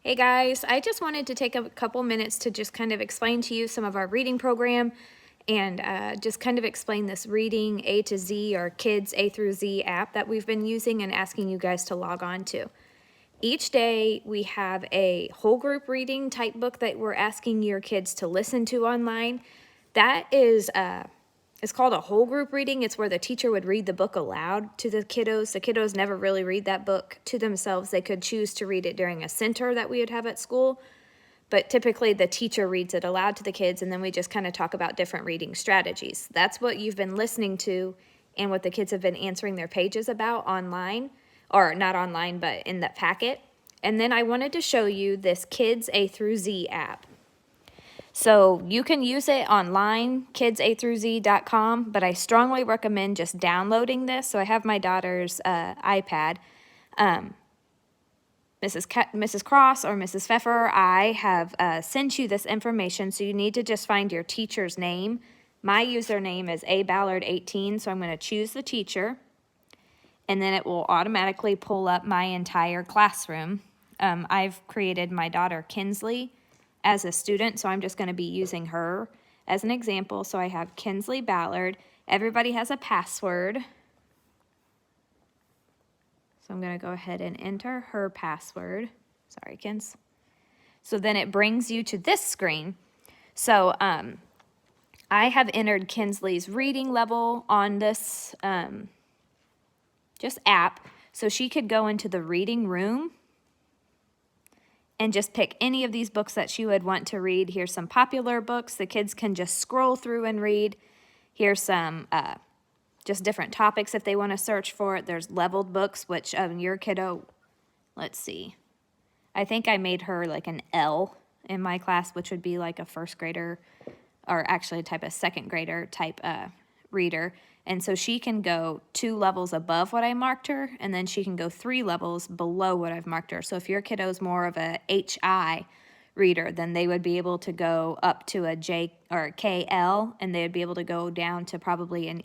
Hey guys, I just wanted to take a couple minutes to just kind of explain to you some of our reading program and just kind of explain this reading A to Z or Kids A through Z app that we've been using and asking you guys to log on to. Each day we have a whole group reading type book that we're asking your kids to listen to online. That is it's called a whole group reading. It's where the teacher would read the book aloud to the kiddos. The kiddos never really read that book to themselves. They could choose to read it during a center that we would have at school, but typically the teacher reads it aloud to the kids, and then we just kind of talk about different reading strategies. That's what you've been listening to and what the kids have been answering their pages about online, or not online, but in the packet. And then I wanted to show you this Kids A through Z app. So you can use it online, kidsa through z.com, but I strongly recommend just downloading this. So I have my daughter's iPad. Mrs. Cross or Mrs. Pfeffer, I have sent you this information, so you need to just find your teacher's name. My username is aballard18, so I'm going to choose the teacher, and then it will automatically pull up my entire classroom. I've created my daughter Kinsley as a student, so I'm just going to be using her as an example. So I have Kinsley Ballard. Everybody has a password. So I'm going to go ahead and enter her password. Sorry, Kins. So then it brings you to this screen. So I have entered Kinsley's reading level on this just app. So she could go into the reading room and just pick any of these books that she would want to read. Here's some popular books the kids can just scroll through and read. Here's some just different topics if they want to search for it. There's leveled books, which your kiddo, let's see. I think I made her like an L in my class, which would be like a first grader, or actually a type of second grader type reader. And so she can go 2 levels above what I marked her, and then she can go 3 levels below what I've marked her. So if your kiddo's more of a HI reader, then they would be able to go up to a J or a KL, and they would be able to go down to probably an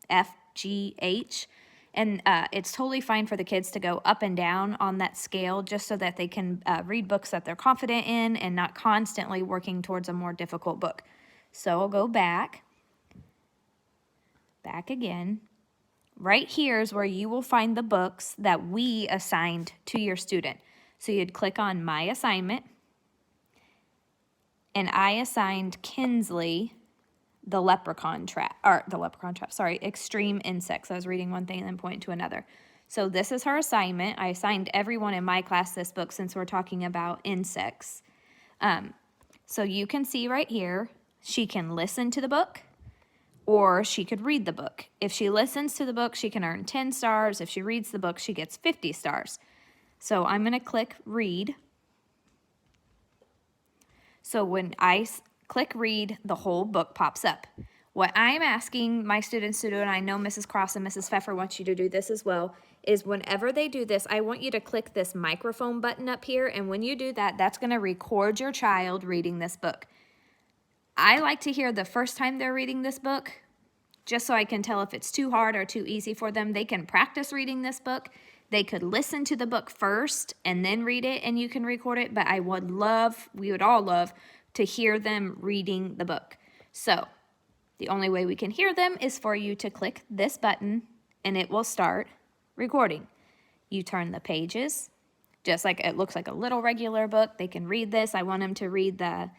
FGH. And it's totally fine for the kids to go up and down on that scale just so that they can read books that they're confident in and not constantly working towards a more difficult book. So I'll go back again. Right here is where you will find the books that we assigned to your student. So you'd click on My Assignment, and I assigned Kinsley Extreme Insects. I was reading one thing and then pointing to another. So this is her assignment. I assigned everyone in my class this book since we're talking about insects. So you can see right here, she can listen to the book, or she could read the book. If she listens to the book, she can earn 10 stars. If she reads the book, she gets 50 stars. So I'm going to click Read. So when I click Read, the whole book pops up. What I'm asking my students to do, and I know Mrs. Cross and Mrs. Pfeffer want you to do this as well, is whenever they do this, I want you to click this microphone button up here, and when you do that, that's going to record your child reading this book. I like to hear the first time they're reading this book, just so I can tell if it's too hard or too easy for them. They can practice reading this book. They could listen to the book first and then read it, and you can record it, but we would all love to hear them reading the book. So the only way we can hear them is for you to click this button, and it will start recording. You turn the pages, just like it looks like a little regular book. They can read this. I want them to read the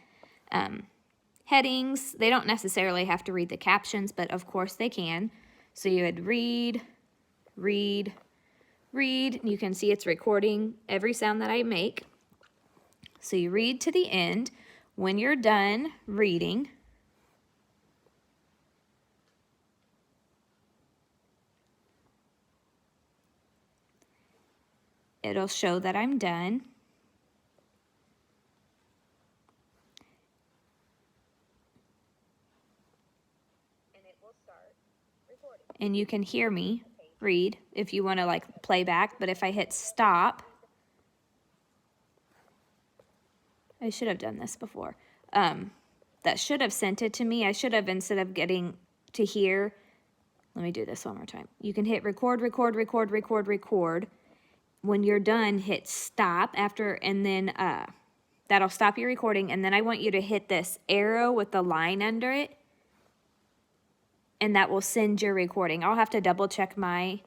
headings. They don't necessarily have to read the captions, but of course they can. So you would read, read, read. You can see it's recording every sound that I make. So you read to the end. When you're done reading, it'll show that I'm done. And you can hear me read if you want to like play back, but if I hit stop, I should have done this before. That should have sent it to me. I should have, instead of getting to hear, let me do this one more time. You can hit record, record, record, record, record, when you're done, hit stop after, and then that'll stop your recording. And then I want you to hit this arrow with the line under it, and that will send your recording. I'll have to double check my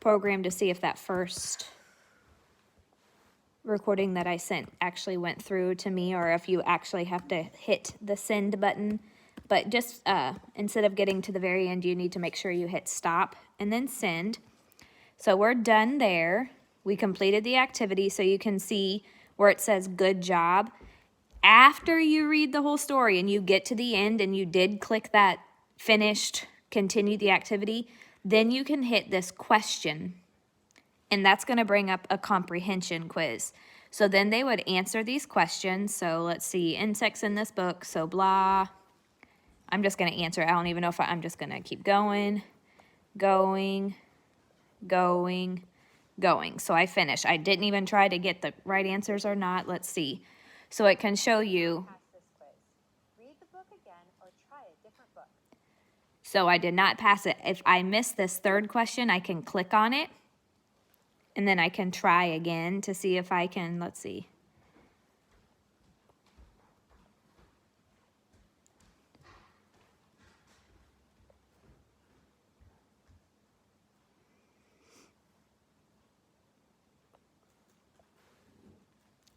program to see if that first recording that I sent actually went through to me, or if you actually have to hit the send button. But just instead of getting to the very end, you need to make sure you hit stop and then send. So we're done there. We completed the activity, so you can see where it says good job. After you read the whole story and you get to the end and you did click that finished, continue the activity, then you can hit this question, and that's going to bring up a comprehension quiz. So then they would answer these questions. So let's see, insects in this book, so blah. I'm just going to answer it. I don't even know if I'm just going to keep going. So I finished. I didn't even try to get the right answers or not. Let's see. So it can show you. Read the book again or try a different book. So I did not pass it. If I miss this third question, I can click on it, and then I can try again to see if I can, let's see.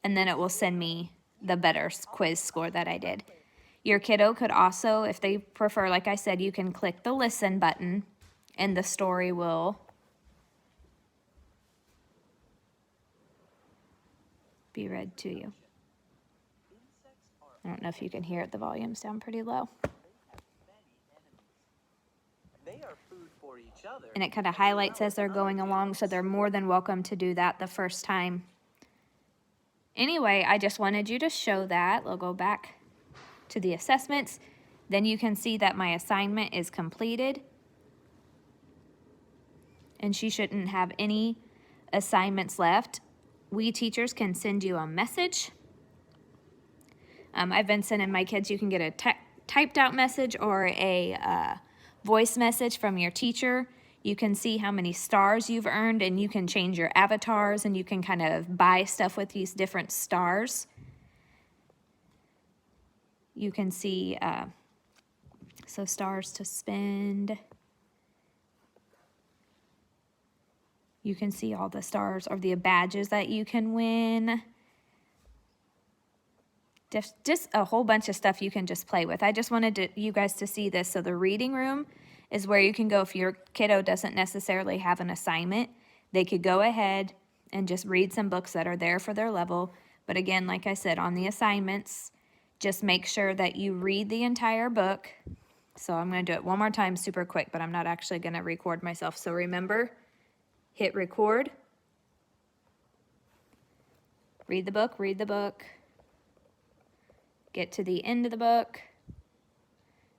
And then it will send me the better quiz score that I did. Your kiddo could also, if they prefer, like I said, you can click the listen button and the story will be read to you. I don't know if you can hear it, the volume's down pretty low. They are food for each other. And it kind of highlights as they're going along, so they're more than welcome to do that the first time. Anyway, I just wanted you to show that. We'll go back to the assessments. Then you can see that my assignment is completed. And she shouldn't have any assignments left. We teachers can send you a message. I've been sending my kids, you can get a typed out message or a voice message from your teacher. You can see how many stars you've earned, and you can change your avatars, and you can kind of buy stuff with these different stars. You can see, so stars to spend. You can see all the stars or the badges that you can win. Just a whole bunch of stuff you can just play with. I just wanted you guys to see this. So the reading room is where you can go if your kiddo doesn't necessarily have an assignment. They could go ahead and just read some books that are there for their level. But again, like I said, on the assignments, just make sure that you read the entire book. So I'm going to do it one more time super quick, but I'm not actually going to record myself. So remember, hit record. Read the book. Get to the end of the book.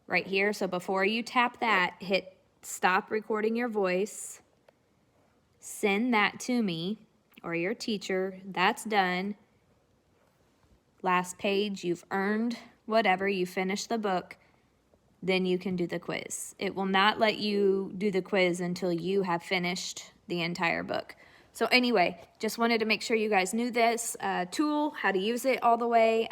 Right here, so before you tap that, hit stop recording your voice. Send that to me or your teacher. That's done. Last page, you've earned whatever, you finished the book, then you can do the quiz. It will not let you do the quiz until you have finished the entire book. So anyway, just wanted to make sure you guys knew this tool, how to use it all the way.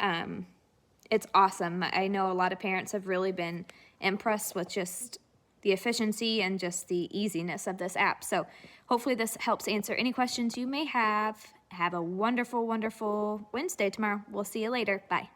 It's awesome. I know a lot of parents have really been impressed with just the efficiency and just the easiness of this app. So hopefully this helps answer any questions you may have. Have a wonderful, wonderful Wednesday tomorrow. We'll see you later. Bye.